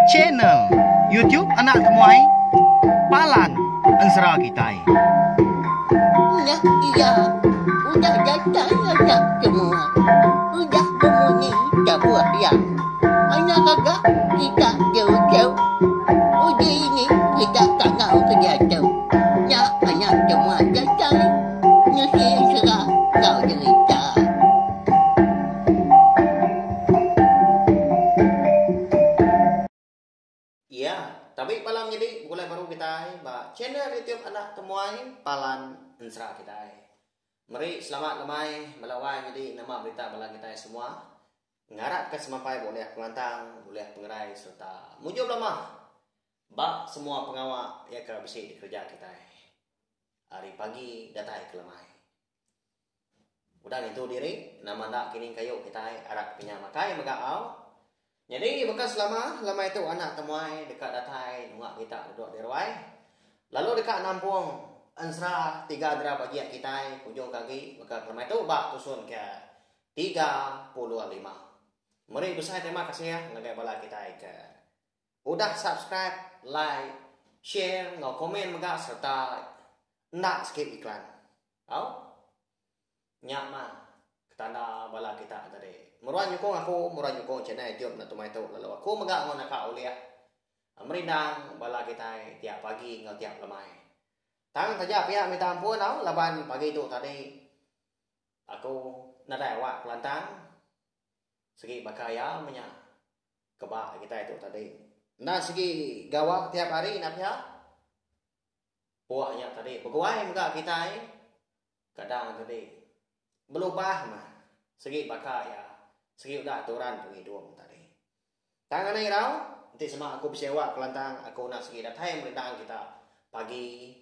channel YouTube Anak Temuai Palan Ensera Kitai. Udah iya, udah datang anak semua. Udah berbunyi sebuah yang hanya kagak kita jauh-jauh. Uji ini kita tak tahu kejatuh. Ya anak semua datang, nusi serah kau cerita. Iya, tapi malam jadi mulai baru kita channel YouTube Anak Temuai Palan Ensera kita. Mari selamat lemai melawan jadi nama berita bala kita semua. Ngarap ke semampai boleh pengantang, boleh pengerai serta mujub lama. Bak semua pengawal ya ke besi di kerja kita. Hari pagi datai ke lemai. Udah itu diri nama nak kini kayu kita arak punya makai magaau. Jadi bekas lama itu anak temuai dekat datai nungak kita duduk di ruai. Lalu dekat nampung Ensera 3 dera bagi kita ujung kaki bekas lama itu bak tusun ke 35. Mari besar terima kasih ya ngagai bala kita ke. Udah subscribe, like, share, ngau komen megak serta nak skip iklan. Au? Nyak mah ketanda bala kita tadi. Muruan nyukong channel YouTube na tumaito lalu aku megak ngau naka uliah. Merindang bala kita tiap pagi ngau tiap lemai. Tang saja pihak minta ampun au laban pagi itu tadi aku nadai wak kelantang segi bakaya menya kebak kita itu tadi. Nah segi gawak tiap hari nak pihak puaknya tadi pegawai megak kita kadang tadi berubah mah segi bakaya segi udah aturan penghidup tadi. Tangan ini rau nanti sama aku bersewa kelantang aku nak segi datai merindang kita pagi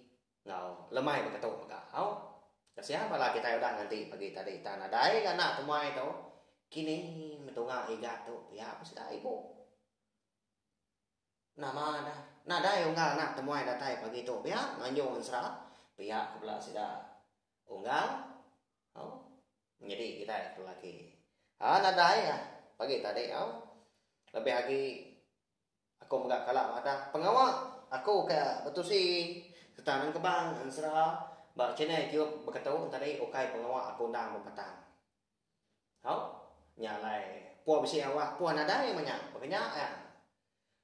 ngau lemai berketuk megak au siapa lah kita udah nanti pagi tadi tanah dai anak temuai itu kini metunga igat tu ya apa sudah ibu nama dah nada yang anak temuai datai pagi tu ya nganjung Ensera pihak kebelah sudah unggal oh jadi kita lagi nada ya pagi tadi oh lebih lagi aku enggak kalah ada pengawal aku ke betul sih ketanang kebang Ensera bak channel YouTube berkata tadi okai pengawal aku undang berpetang oh nyalai puan besi awak puan ada yang banyak makanya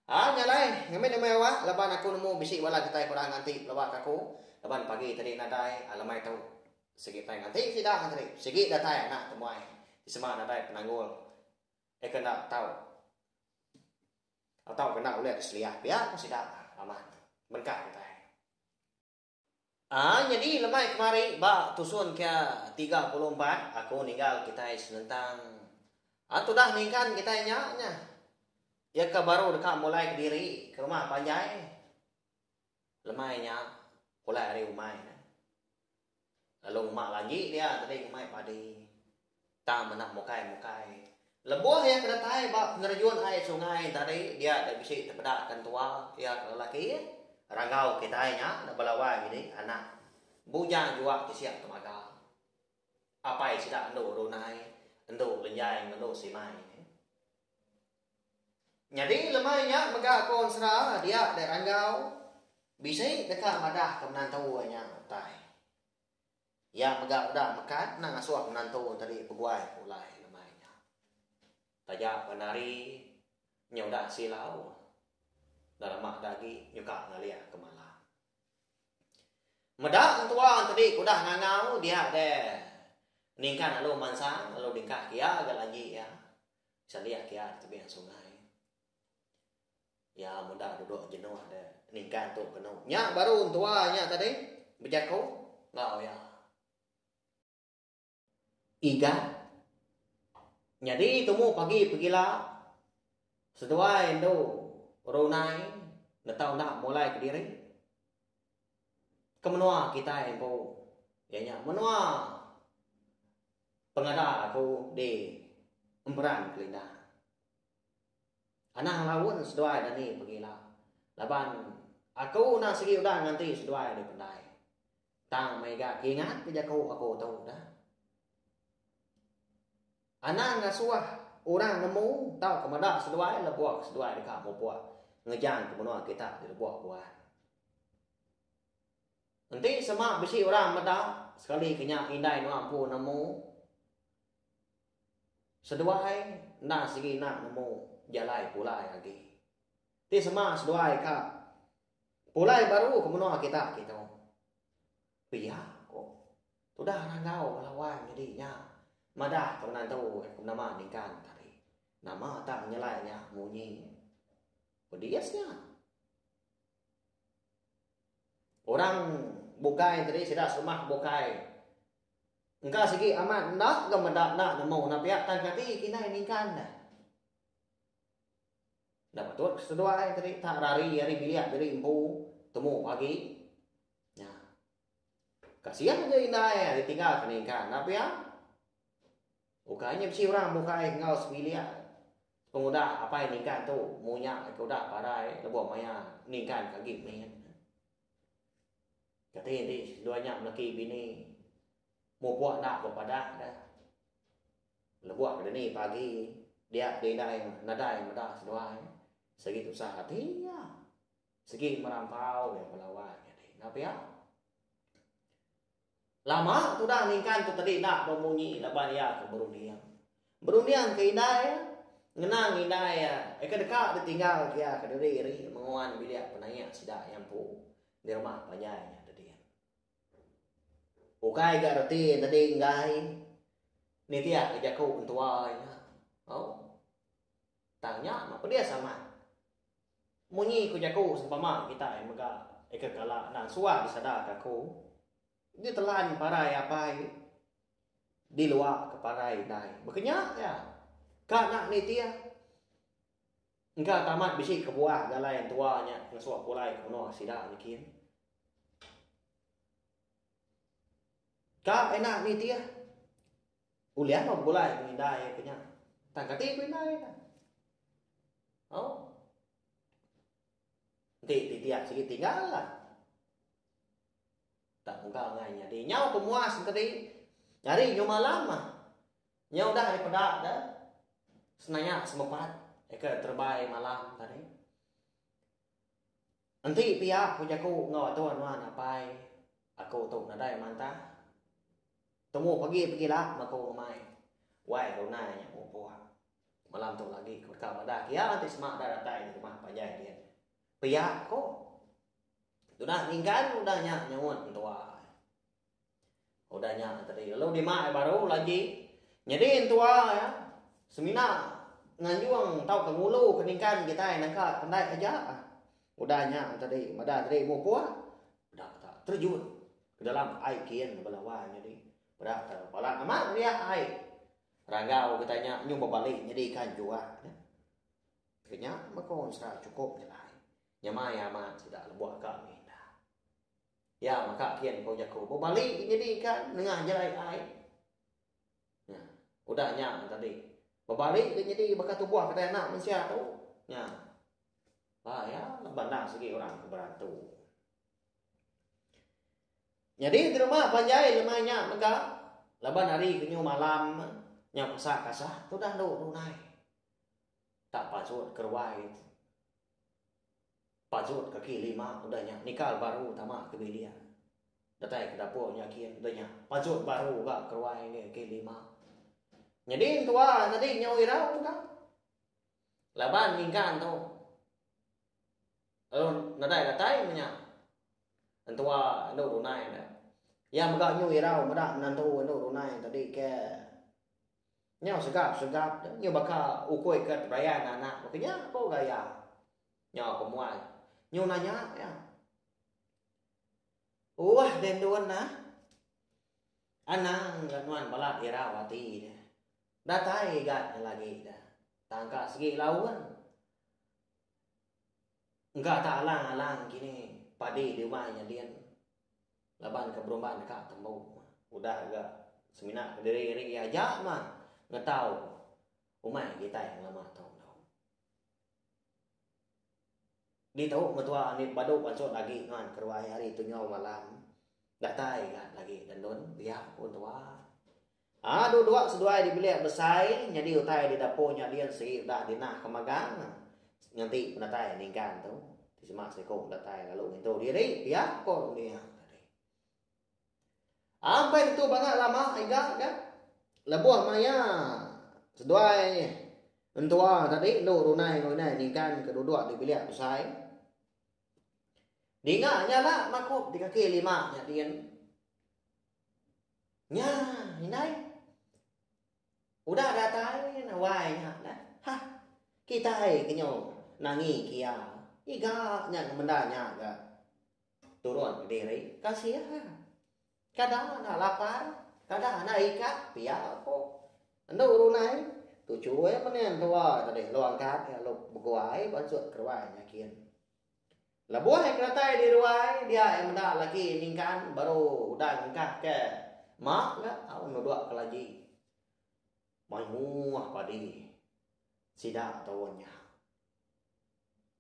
nyalai ngamen nama awak laban aku nemu besi wala kita kurang nanti lawak aku laban pagi tadi nadai alamai tu segi tay nanti tidak tadi segi datai anak temuai di semak nadai penanggul kena tahu atau kena oleh seliah biar aku tidak aman berkah kita jadi lemai kemari bak tusun ke 34 aku ninggal kita senentang atau dah ningkan kita nya ya ke baru dekat mulai ke diri ke rumah panjai lemainya mulai hari umai lalu mak lagi dia tadi umai padi tak menak mukai lebuh ya kedatai bak pengerjun air sungai tadi dia ada bisa terpedakkan tua ya lelaki ragau kita nya nak balawa gini anak bujang juga kesiap temaga apa yang tidak endo runai endo lenjai endo simai jadi lemahnya mega kon Ensera dia dari ragau bisa dekat madah ke menantunya tai ya mega udah mekat nang asuh menantu tadi peguai mulai lemahnya tajak penari nyaudah silau dalam mak dagi nyuka ngalia kemala medak tua tadi kudah ngangau dia deh ningkan lalu mansang lalu dingkah kia agak lagi ya bisa lihat kia di tepian sungai ya mudah duduk jenuh deh ningkan tuh penuh nya baru tuanya tadi bejaku ngau ya iga jadi temu pagi pergilah setua endo runai netau nak mulai ke diri kemenua kita empo ya nya menua pengada aku di emperan kelinda anak lawan sedua dani pergilah laban aku nak segi udah nanti sedua di pendai tang mega kingat kerja aku tahu dah anak ngasuah orang nemu tau kemada seduai la buat seduai dekat mau buat ngejan kemenua kita di buat. Nanti sama besi orang mada sekali kenya indai no ampu nemu seduai na sigi na nemu jalai pulai lagi. Ti sama seduai ka pulai baru kemenua kita gitu. Pihak kok. Sudah rangau lawan jadinya. Mada teman tahu nama ningkan tadi. Nama tak nyalainya munyi. Pediasnya. Orang bukai tadi sudah rumah bukai. Engkau segi amat nak gemeda nak nemu nak pihak tan kati kina ningkan dah. Dapat tu sesuai tadi tak hari biliat dari impu temu pagi. Ya. Kasihan aja indai ditinggal keningkan nak pihak. Bukanya si orang bukai ngau sebiliat. Pengudah apa yang ningkan tu munya kuda parai lebuh maya ningkan kaki men. Kata ini duanya laki bini mau buat nak pada dah. Lebuh pada ni pagi dia dai nadai madah seduai. Segi tu sah hati ya. Segi merampau ya melawan jadi. Napa ya? Lama tu dah ningkan tu tadi nak memunyi laban ya ke berundian. Berundian ke indai ngenang indai ya. Ke dekat ditinggal dia ke diri menguan bilik penanya sidak yang pu di rumah panjangnya tadi. Bukai gak roti tadi ngai. Ni dia ke jaku untuanya. Oh. Tanya apa dia sama. Munyi ku jaku sempama kita yang mega eka kala dan suah disadar aku. Dia telan parai apa di luar ke parai dai. Makanya ya. Kak nak ni dia. Engkau tamat bisi ke buah galai tuanya ngasuak pulai kuno sidak bikin. Kak enak ni dia. Ulian mau pulai ngindai punya. Tangkati ngindai kan. Oh. Tiap sikit tinggal lah. Tak muka ngainya di nyau pemuas tadi. Nyari nyoba lama. Nyau dah daripada dah. Senanya semepat. Eka terbaik malam tadi. Nanti pihak pujaku ngau tuan wan apai. Aku tu nadai mantah. Temu pergi lah maku mai. Wai runanya mau buat. Malam tu lagi kau dah. Ya nanti semak dah datang di rumah panjang dia. Pihak kok. Sudah ningkan udah nyawon tua. Udah tadi. Lalu di mak baru lagi. Jadi tua ya. Semina nganjuang tau ke ngulu keningkan kita nangka kendai aja. Udah tadi. Mada tadi mau puas. Udah tak terjun ke dalam air kian belawan jadi. Udah terpalan amat dia air. Ranggau katanya nyumba balik jadi ikan jua. Kayaknya makon sudah cukup je lah. Nyamai amat sudah lebuh kami dah. Ya maka kian kau jago. Balik jadi ikan nengah jalan air. Ya, udahnya tadi. Berbalik jadi bakal tubuh kata anak manusia tu. Ya. Ya, bandang segi orang keberantu. Jadi di rumah panjai lemahnya maka laban hari kenyu malam nya kasah tu dah do naik. Tak pasut kerwai. Pasut kaki lima udahnya nikah baru tamak ke bilia. Datai ke dapurnya kian udahnya pasut baru gak kerwai ni kaki lima. Jadi tua tadi nyau irau kan. Laban ningkan tu. Lalu datai punya. Antua ndo runai dah. Ya megak nyu irau medak menantu ndo runai tadi ke. Nyau segap nyu bakal ukoi ke perayaan anak. Makanya kau gaya. Nyau kemuai. Nyu nanya ya. Wah denduan nah. Anang ganuan balak irau hati dia. Datai gat lagi dah. Tangka segi lawan. Enggak tak alang-alang gini. Padi di rumahnya dia. Laban ke berumban dekat tembok. Udah agak semina diri aja mah. Ngetau. Umai kita yang lama tahu. Di tahu metua ni badu pancot lagi kan kerwai hari tu nyau malam. Datai gat lagi dan don biar pun tua. Dua seduai di bilik besai, jadi utai di dapurnya dia segi udah dinah kemagang. Nanti penatai ningkan tu. Di semak sekong datai lalu itu dia deh, biar kok dia. Sampai itu banget lama iga kan. Lebuh maya seduai entua tadi lu runai ngoi ningkan kedua di bilik besai. Dinga nyala makop di kaki lima nya dia. Nya, hinai. Udah datai nawai nya dah. Hah. Kita kenyo nangi kia. Iga nya mendanya ga. Turun ke diri kasih kadang na lapar, kadang na ikat pia ko. Ando runai tu cuy menen tua tadi luang kat ya lu bukuai bansut kerwai nyakin. Labuai keratai di ruai dia yang mendak lagi ningkan baru udah ningkah ke mak enggak au nodok kelaji. Mai muah padi. Sida tawonnya.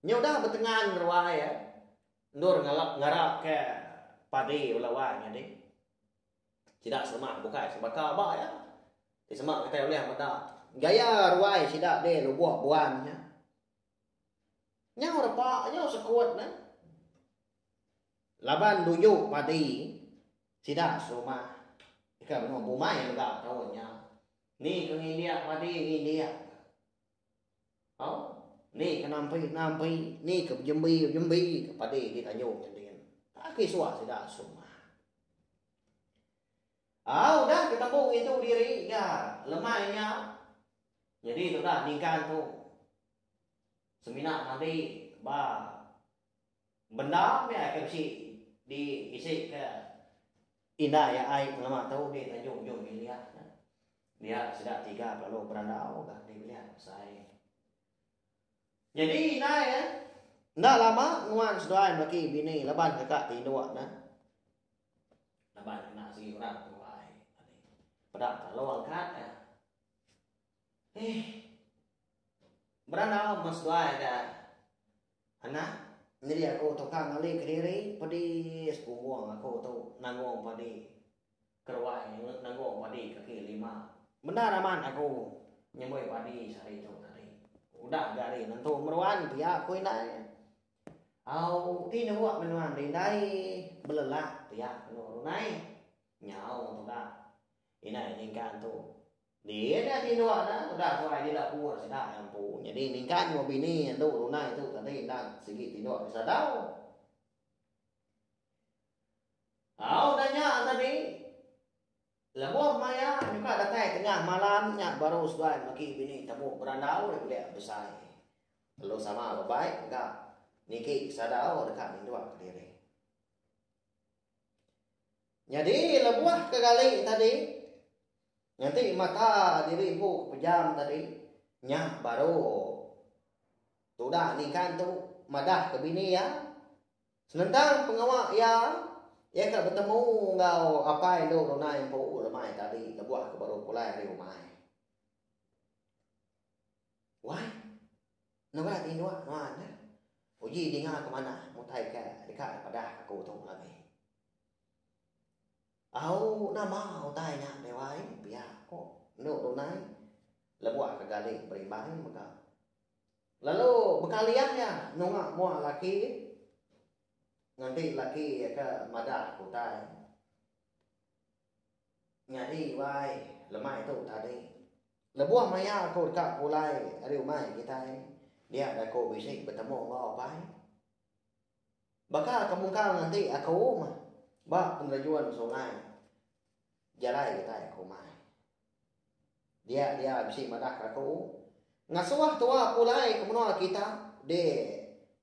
Nya udah betengan ruai ya. Ndur ngarap ke padi ulawanya deh. Sida semak bukai sebaka ba ya. Di semak kita oleh mata. Gaya ruai sida deh lu buah buannya. Nya ora pa nya sekuat na. Laban duyu padi sida suma. Ika beno bumai enggak tawonnya. Ni ke India padi India. Oh, ni ke nampi, ni ke Jambi ke padi di Tanjung Jadian. Tak kisah sudah semua. Udah ketemu itu diri ya lemahnya. Jadi itu dah ningkan tu. Semina nanti benda ya ke di isi ke indah ya ai lama tahu di Tanjung Jadian. Dia sudah 3 kalau berandau kan dilihat saya. Jadi nah ya, ndak lama nguan sudah lagi bini leban kakak tinduak nah. Leban kena si orang tuai. Pada kalau angkat ya. Berandau mas doa ya. Anak, jadi aku tukang kali kediri pedis buang aku tu nanggung padi. Kerwai nanggung padi kaki 5. Benar aman aku nyemboy padi sehari itu tadi. Udah gari nentu meruan pia aku ini. Au tino buat menuan rindai belelak pia menurun naik nyau tu dah. Ini ningkan tu. Dia dah tino dah udah soal dia dah puas dah yang pu. Jadi ningkan mau bini tu runai tu tadi dah segi tino bisa tahu. Au tanya tadi. Labuh maya juga datang tengah malamnya baru sudah maki bini tamu berandau dia besar. Lalu sama baik enggak niki sadao dekat dua kediri. Jadi labuh kegali tadi nanti mata diri ibu kepejam tadi nya baru sudah nikah tu madah ke bini ya. Senentang pengawak ya ya kalau bertemu engkau apa itu rona yang pau lemai tadi lebuah ke baru pulai hari umai. Wah, nama ini dua mana? Uji dengar ke mana? Mutai ke dekat pada aku tu lagi. Au nama utainya dewai biar kok no rona lebuah ke gali beribai maka. Lalu bekalian ya nungak mua laki nanti laki ke madah kutai. Ngadi wai lemai itu tadi. Lebuah maya aku dekat pulai hari umai kita dia ada aku bisa bertemu ngau pai. Bakal kemungkinan nanti aku mah bak penerajuan sungai. Jalai kita aku mai. Dia bisa madah aku. Ngasuah tua pulai kemenua kita de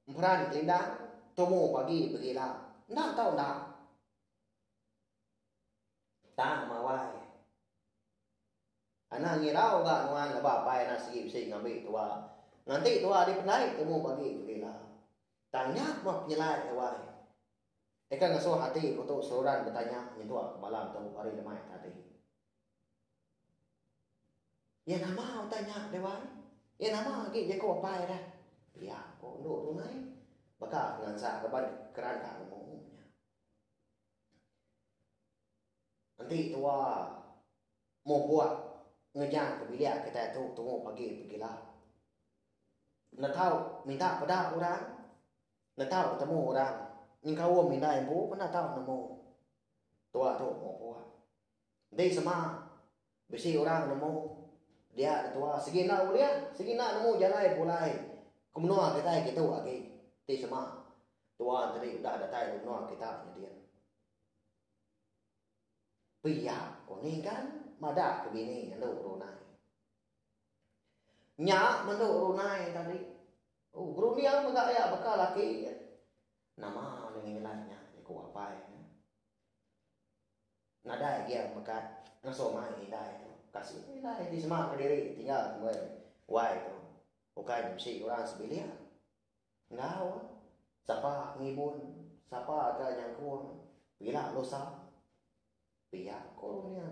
peran kelindang tomo pagi begilah. Nak tahu nak. Tak mawai. Anak ngirau gak nuan lebah pai nasi bisa ngambil tua. Nanti tua di pendai tomo pagi begilah. Tanya mau penyelai awai. Eka ngasuh hati kutu seorang bertanya nyetua malam tu hari lemai tadi. Ya nama tanya dewan. Ya nama lagi jeko pai dah. Ya kok nduk tunai. Maka dengan saya keban kerana umumnya. Nanti tua mau buat ngejar ke bilik kita tu tunggu pagi pergilah. Nak tahu minta pada orang, nak tahu ketemu orang. Nhưng kau minta ibu pun nak tahu nemu. Tua tu mau buat. Dia sama besi orang nemu. Dia tua segina dia, segina nemu jalan pulai. Kemenua kita gitu lagi. Dia sama tua tadi udah ada tay kemenua kita dia. Pia ko ni kan mada ke bini anu runai. Nya manu runai tadi. Oh, grunia maga ya bakal laki. Nama nangilanya ko apa ya. Nada dia makat ngasomai dai tu. Kasih dai di semua ke diri tinggal gue. Wai tu. Bukan si orang sebilia. Ngau. Siapa ngibun, siapa ada yang kuang. Bila lo sa. Pia ko niya.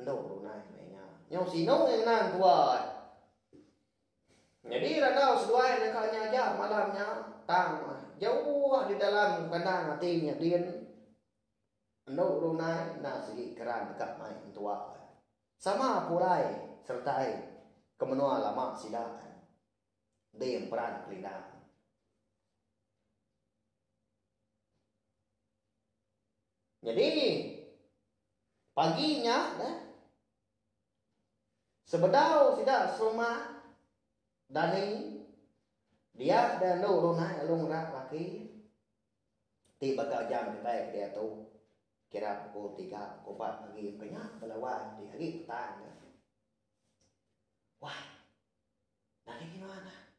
Ndo runai mainnya. Nhau sino yang nan tuai. Jadi ranau seduai nakanya aja malamnya tang jauh di dalam kandang hatinya dia. Ndo runai na segi keran dekat main tua. Sama pulai sertai kemenua lama sidakan. Dia peran kelidang. Jadi paginya sebedau sidak serumah Dani dia dan runai alung rak laki tiba ke jam kita dia tu kira pukul 3 pukul 4 pagi kenyang belawan di hari petang. Wah, Dani gimana?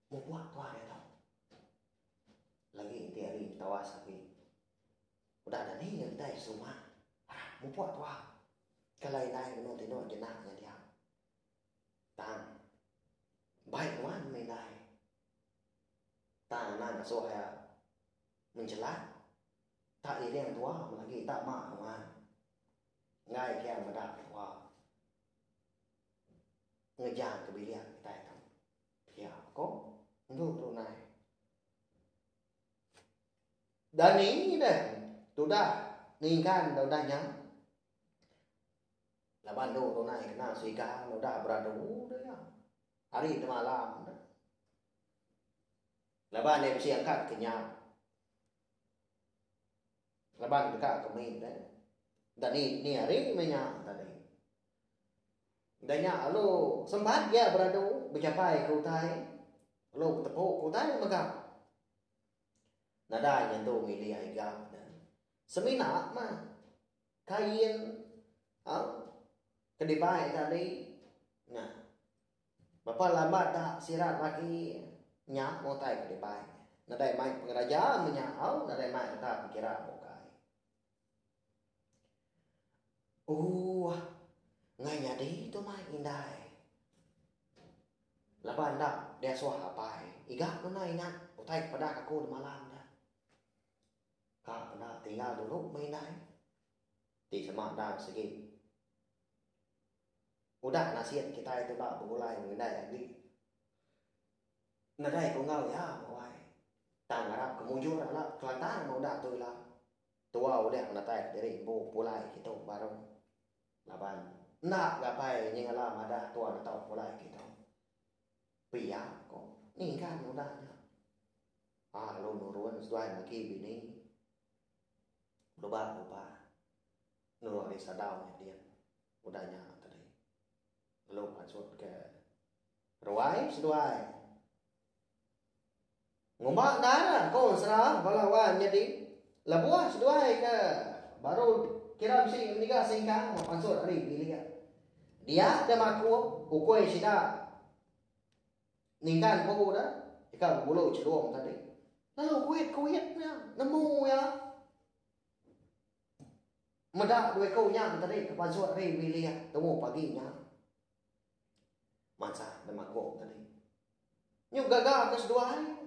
Mau buat tua dia tau. Lagi di hari tawas lagi. Udah Dani yang kita semua. Mau buat tua. Kalau ini menurut tino jenaknya dia. Tang. Baik wan menai. Tang nan so ya menjelat. Tak ini yang tua lagi tak mak wan. Ngai kia medak tua. Ngejar ke bilik kita itu. Ya kok ndu nai. Dan ini dah. Sudah ningkan daudanya. Laban do naik kena suika udah beradu dah ya. Hari itu malam dah. Laban dia mesti angkat kenyang. Laban dekat ke main dah. Dan ni hari menyak tadi. Danya lo sempat dia beradu bercapai ke utai. Lo tepuk utai megap. Nada yang tu milih aiga. Semina mah kain kedipai tadi. Nah, bapak lambat tak sirat lagi nyak mau tai kedipai. Nadai mai pengraja menyau, nadai mai tak pikira bokai. Ngai nyadi tu mai indai. Laban dak dia suah apai. Iga tu na ingat utai pada aku di malam dah. Kak nak tinggal dulu main dah. Di semak dah segi. Udah nasihat kita itu tak mulai mengendai lagi. Nadai kau ngau ya mawai. Tang harap kemujur lah kelantan mau dah tu lah. Tua udah menatai dari ibu pulai kita baru. Laban. Nak gapai nying alam ada tua tahu pulai kita. Pia kok. Ni kan udahnya. Lo nurun sesuai lagi bini. Lupa nurut hari sadaunya dia udahnya tadi belum masuk ke ruai seduai ngombak darah kau serah balawan jadi lebuah seduai ke baru kira mesti menikah singkang mau masuk hari pilih dia temaku ukoi sida ningkan kau dah ikan bulu celuong tadi lalu kuitnya nemu ya. Medak dua kau nya tadi kepada suat hari pilih temu paginya. Masa demak kau tadi. Nyuk gagal ke sedua hari.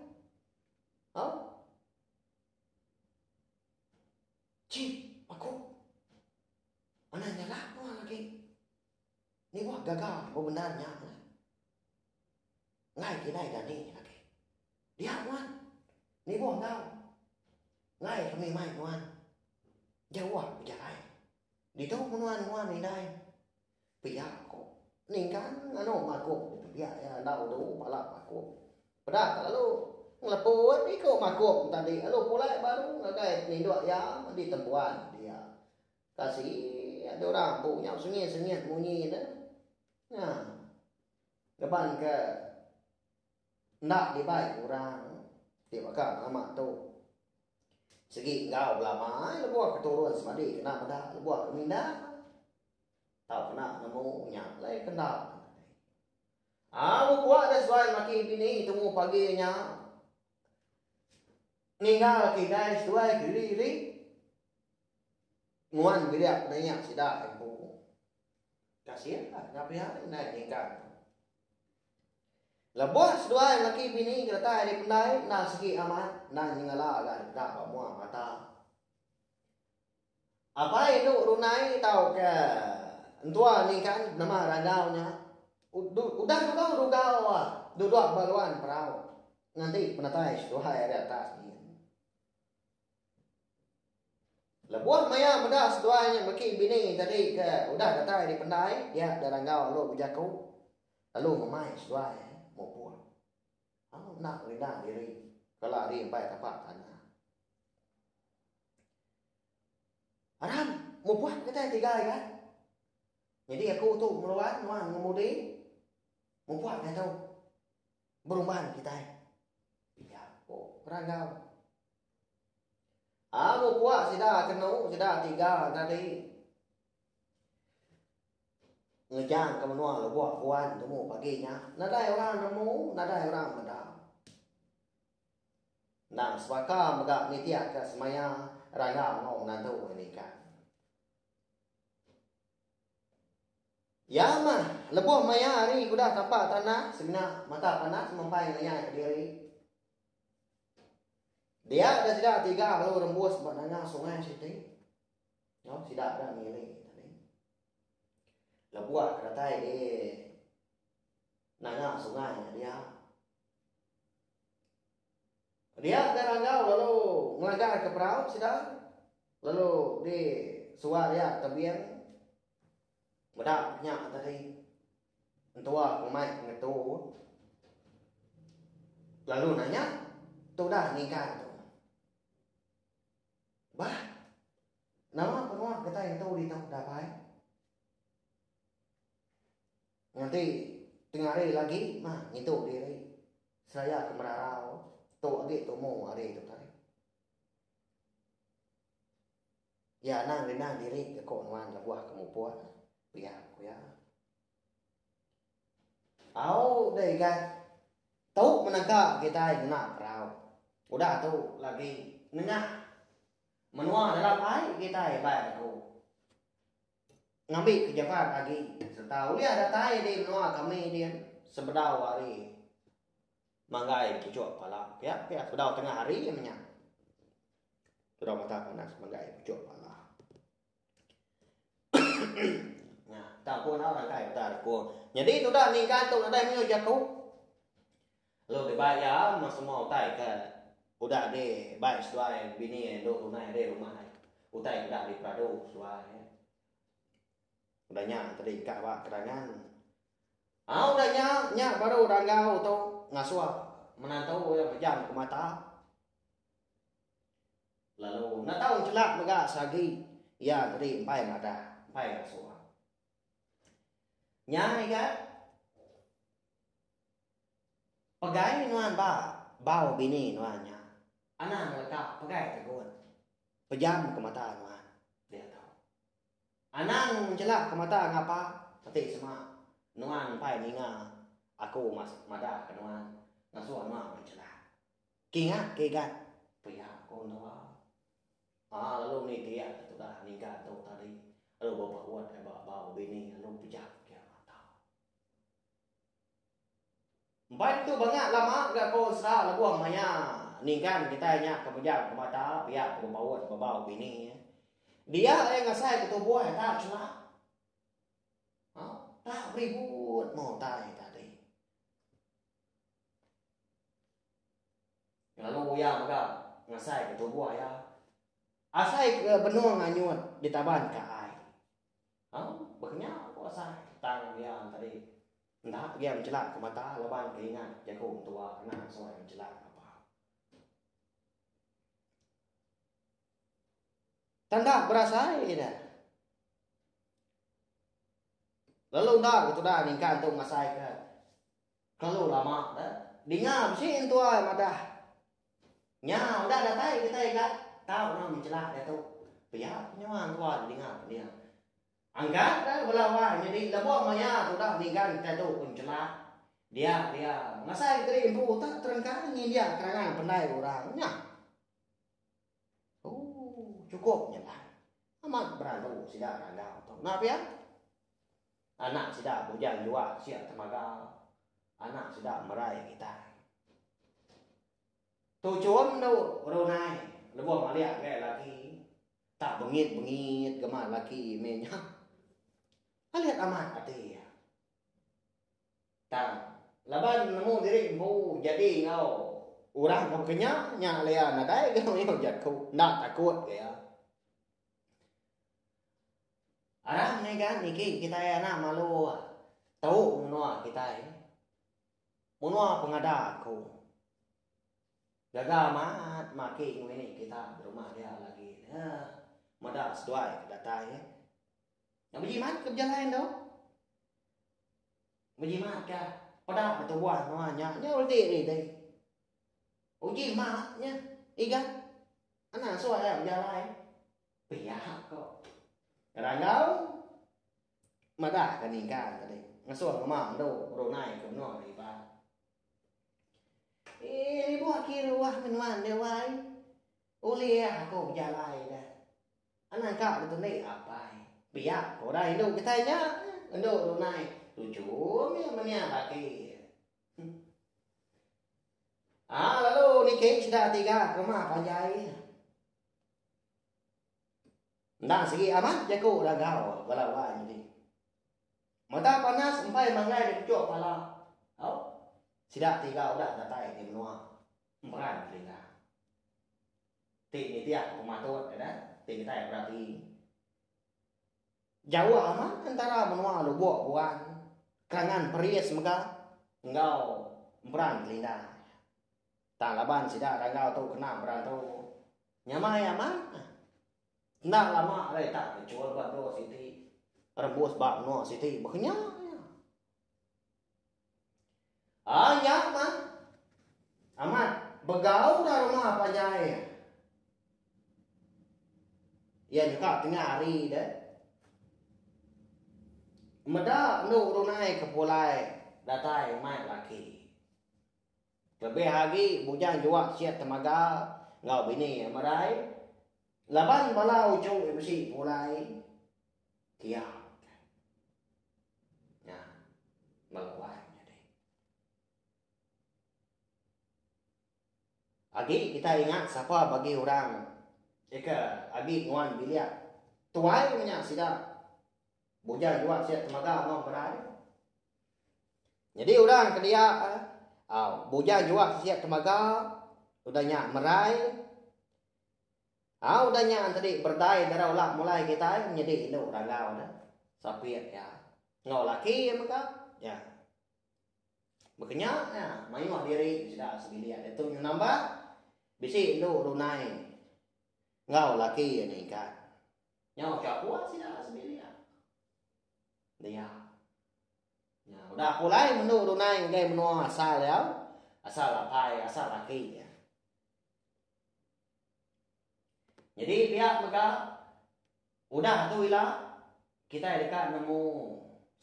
Cip, aku. Mana nyala lagi. Ni wah gagal benarnya. Ngai kinai dah ni lagi. Dia wan. Ni wah kau. Ngai kami mai wan. Jauh berjalan. Di tu muan ni dai. pihak ko. Ning kan ano mako pihak ya daw do pala mako. Pada lalu ngelepuan iko mako tadi lalu pula baru ngakai ni dua ya di tempuan dia. Kasih ada orang punya sengit-sengit bunyi dah. Nah. Depan ke nak dibaik orang dia bakal lama tu. Segi ngau lama lebuah keturun semadi kena pada lebuah keminda. Tahu kena nemu nyak lai kena. Buat dah sesuai maki bini temu paginya. Ninggal ki guys sesuai kiri. Nguan biriak banyak sidak ibu. Kasihan lah ngapi hari naik ninggal. Lebuah sesuai maki bini kereta di pendai na segi amat na ningala agak dekat semua mata. Apa itu runai tahu ke? Entua ni kan nama ragaunya. Udah rugau duduk baluan perahu. Nanti penatai sesuai di atas ni. Lebuah maya benda sesuainya maki bini tadi ke udah datai di pendai dia ada ragau lalu berjaku lalu memai sesuai. Mau nak rendah diri kalau hari baik tapak tanah. Aram mau buat kita tiga kan? Jadi aku tu meluan nuan ngemudi mau buat kita tu berumban kita. Ya, oh ragau. Mau buat sudah kena sudah tiga tadi. Ngejang ke menua lo buat puan temu paginya. Nadai orang nemu, nadai orang mendam. Nang sebaka megak nitia ke semaya rangga ngau nantu ini kan. Ya mah, lebuh maya hari kuda tapak tanah sebenar mata panas mempai nanya ke diri. Dia ada tidak tiga lalu rembus benanga sungai situ. No, tidak ada milih. Lebuah keratai di nanga sungai dia. Dia terangau lalu melanggar ke perahu sudah. Lalu di suar dia tebiang medapnya tadi. Entua pemain ngetu. Lalu nanya, tu dah nikah tu. Bah, nama penuh kata yang tahu di tahu dapai. Nanti tengah hari lagi mah ngitu diri saya kemerarau tu lagi tu mau hari itu tadi ya nang diri ke konuan lah buah kamu puan pihak ku ya au deh kan tahu menangkap kita kena perau udah tu lagi nengah menua dalam air kita baik aku ngambil kejabat lagi setahu dia ada tai di menua kami dia sebedau hari manggai pucuk pala pihak sebedau tengah hari dia menyak sudah mata panas manggai pucuk pala nah tak pun orang kai tak ko jadi itu dah ni kan tu ada menyo jaku lo dibayar mas semua tai ke udah de baik suai bini do tunai de rumah utai udah di prado suai udahnya tadi kak pak kerangan udahnya nyak baru rangau tu ngasuah menantau yang berjam ke mata lalu nak tahu celak mega sagi ya tadi empai mada empai ngasuah nyai kan pegai nuan bau bini nuannya anak melekap pegai tegun pejam ke mata nuan dia tahu anang celak ke mata ngapa peti semua nuan pai ninga aku mas mada ke nuan ngasuh nuan mencelak kingat kegat pihak kon doa lalu ni dia tu dah nikah tu tadi lalu bapak buat bau bini lalu pejam ke mata empat tu banyak lama gak kau serah labuang maya ningkan kita nya ke pejam ke mata pihak bawa bau bini dia yang ngasai ketubuh tak celak. Tak ribut mau tai tadi. Lalu ya maka ngasai ketubuh ya. Asai ke benua nganyut di taban ka ai. Beknya aku asai. Entah dia mencelak ke mata, laban keingat jago tua anak soal mencelak apa. Tanda berasa dah. Lalu dah itu dah ningkan tu ngasai ke. Kalau lama dah, dengar mesti tua madah. Nya udah datai kita ikat. Tahu nama mencelak dia tu. Pihak nyawa tua dengar dia. Angkat dah belawan jadi lebuh maya tu dah ningkan kita tu mencelak. Dia ngasai kering tu tak terengkang ni dia kerangan pandai orangnya. Oh, cukupnya lah. Amat beradu sidak randau tu. Nah ya? Anak sidak bujang jua siap temaga. Anak sidak meraih kita. Tu cuam tu ronai. Lebuh maliak ke laki. Tak bengit gemar laki menya. Lihat amat hati ya. Tak. Laban nemu diri bu jadi ngau. Orang kau kenyang nya lea nadai kau yo jatku. Nak takut ke ya. Arang ni kan niki kita anak malu. Tahu menua kita menua pengada aku. Jaga mat maki ini kita di rumah dia lagi. Madak seduai datai. Yang berjimat ke berjalan tu. Berjimat ke. Pada betul buat namanya. Nya ulti ni. Uji matnya. Ikan. Anak suai berjalan. Pihak kok. Kadang-kadang madah kan ikan tadi. Ngasuh kemang tu. Ronai ke menua ni pak. Ini buat kira wah menuan dia wai. Uli aku berjalan dah. Anak kau betul ni apa? Biar kau dah hidup kita nya. Hidup Ronai. Tujuh ni mana lagi. Lalu ni kek sudah 3 rumah panjai. Ndak segi amat jago dah gau balawan jadi. Mata panas sampai mangai di pucuk pala. Sidak 3 udah datai di menua. Emperan kita. Ti ni tiap pematut ada. Ti kita berarti. Jauh amat antara menua lu buat kerangan perias maka engkau emperan kelindah. Tak laban sidak ragau tu kena emperan tu. Nyamai amat. Ndak lama lagi tak jual buat do siti. Rebus bak no siti berkenyang. Ya man. Amat begau dah rumah panjai. Ya juga tengah hari dah. Meda nu runai kepulai datai mai laki. Lebih lagi bujang jua siap temaga ngau bini madai. Laban bala ucung besi mulai kiam. Ya. Melawan jadi. Agi kita ingat siapa bagi orang. Eka agi nguan biliak. Tuai punya sidak. Bujang jua siap temaga ngau berai. Jadi orang kedia bujang jua siap temaga udahnya merai. Udahnya tadi berdai darah ulang mulai kita menjadi induk ragau dah. Sapiat ya. Ngau laki maka ya. Makanya ya, mayu diri sudah sebiliat itu nambah bisi induk runai. Ngau laki ni kan. Nyau capua sudah sebiliat. Dia. Ya, udah mulai menu runai ngai menua asal ya. Asal lapai, asal laki ya. Jadi pihak mereka udah tu ilah kita dekat nemu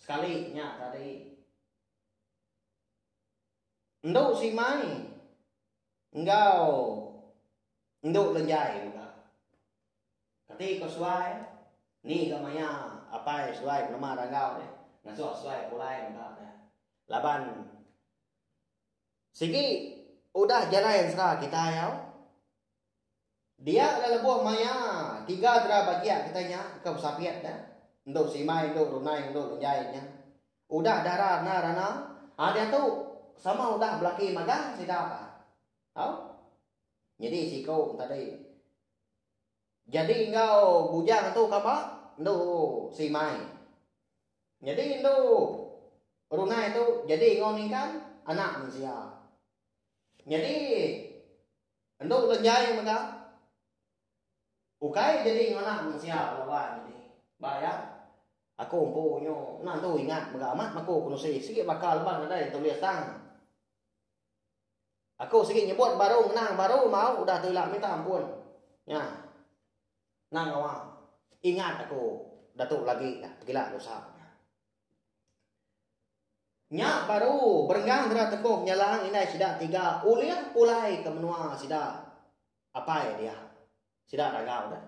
sekali nya tadi. Nduk si mai. Engkau nduk lenjai juga. Kati ko suai ni gamaya apa suai nama rangau ni. Ngasuh suai pulai enggak. Laban sigi udah jalan serah kita ya. Dia adalah buah maya 3 dera bagian kitanya ke sapiat dah. Untuk si mai, untuk runai, untuk lenjainya. Udah darah rana. Dia tu sama udah belaki magang sidak. Jadi si kau tadi. Jadi engkau bujang tu kapa? Untuk si mai. Jadi untuk Brunei itu jadi ngoni kan anak manusia. Jadi endok lenjai maka ukai jadi anak manusia lawan jadi. Bayar aku punya nanti ingat maka amat mako kuno sikit bakal bang ada tulis tang. Aku sikit nyebut baru menang baru mau udah tulak minta ampun. Ya. Nang awak. Ingat aku datuk lagi dah pergilah dosa. Nya baru berenggang dera tekuk nyalang inai sida tiga uliah pulai ke menua sida. Apa ya dia? Sida ragau dah.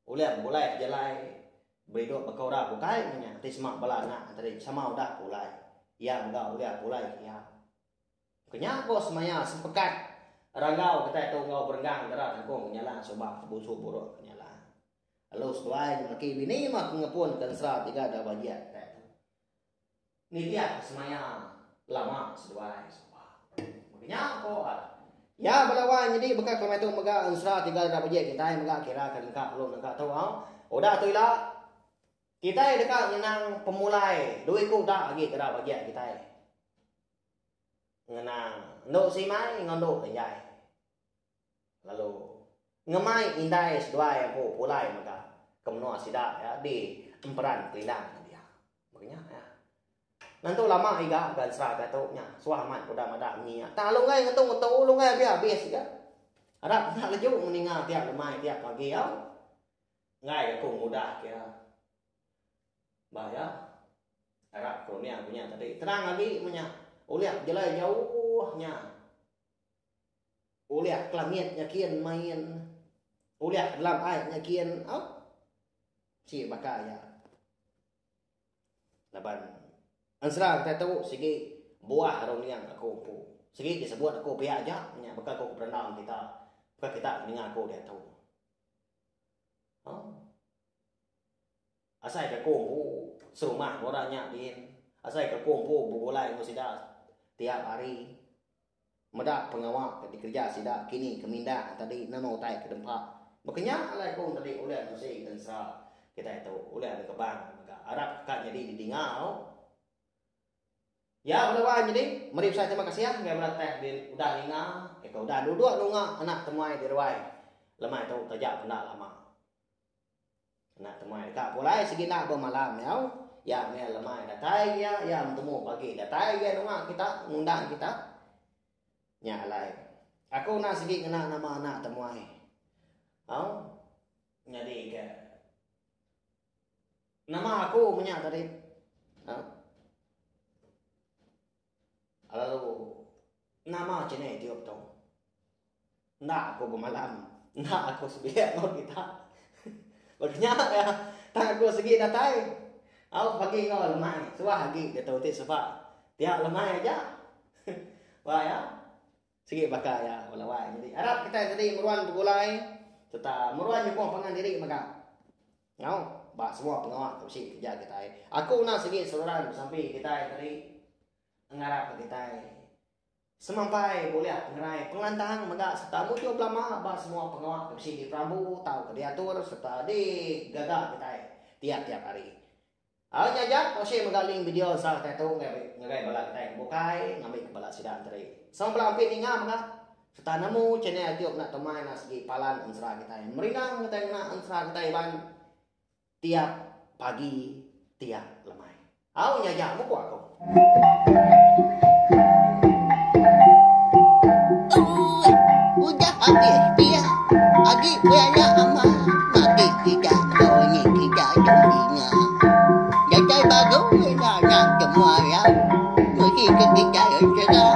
Uliah pulai jalai beridok berkora bukai nya tismak balana tadi sama udah pulai. Ya enggak uliah pulai ya. Kenya bos maya sepekat ragau kita itu ngau berenggang dera tekuk nyalang sebab busuk buruk nyalang. Lalu sesuai laki bini mah ngepun kan serat tiga ada bagian. Ni dia semaya lama sesuai sebab. Makanya kok ya balawan jadi bekal kami tu mega ansra tiga ada bagian kita mega kira kan kak lu nak tahu au. Udah tu lah. Kita dekat nyenang pemulai. Duit ku dah lagi kira bagian kita. Ngenang ndok si mai ngondok lenjai. Lalu ngemai indai sesuai yang pulai mega kemenua sida ya di emperan kelindang dia. Makanya ya. Nanti lama iga kan serah gatuknya. Suamat udah madak ni. Tak lu ngai ngetung lu ngai habis ya. Ada nak lejuk meninggal tiap lemai tiap pagi ya. Ngai aku mudah kira. Bahaya. Arab kronia punya tadi. Terang lagi punya. Uliak jelai jauhnya. Uliak kelamiatnya kian main. Uliak dalam airnya kian. Si bakaya. Laban. Ansra kita tahu segi buah orang yang aku pu. Segi disebut aku pihak aja. Bakal aku berenang kita. Bakal kita dengar aku dia tahu. Asal ke kumpu serumah orangnya din. Asal ke kumpu boleh musida tiap hari. Medak pengawal dikerja sida kini keminda tadi nama utai ke dempak. Makanya alai kong tadi oleh musik Ansra kita tahu oleh ada kebang. Arab kan jadi didingau. Ya udah jadi mari saya terima kasih ya nggak berarti udah ninga kau udah duduk nunga anak temuai di ruai lemah itu tajak benda lama anak temuai kak mulai segi nak bermalam ya me lemah datai ya temu pagi datai ya nunga kita ngundang kita nyalai aku nak segi kena nama anak temuai jadi ke nama aku punya tadi lalu nama cina Etiop tu, nak aku bermalam, nak aku sebiak mau kita, makanya ya, tak aku segi datai, aku pagi kau lemai, suah lagi dia tahu sebab tiap lemai aja, wah ya, segi bakal ya, wala jadi Arab kita tadi meruan bergulai, serta meruan juga pangan diri maka, ngau, bah semua pengawal kursi kerja kita, aku nak segi seluruh sampai kita tadi. Ngarap kita semampai boleh pengerai penglantang mega serta muncul lama bah semua pengawal kursi di Prabu tahu ke diatur serta di gagak kita tiap-tiap hari. Awalnya aja kau megaling video salah tahu ngai bala kita bukai ngambil kepala sidang tadi. Sama pelampi ninga mega serta namu channel Etiop nak temai nak segi palan ansra kita. Merinang kita nak ansra kita ban tiap pagi tiap lemai. Awalnya aja mau aku. Udah habis dia. Agi punya ama mati tidak ini tidak jadinya. Jadi baru nak semua ya. Mesti kita juga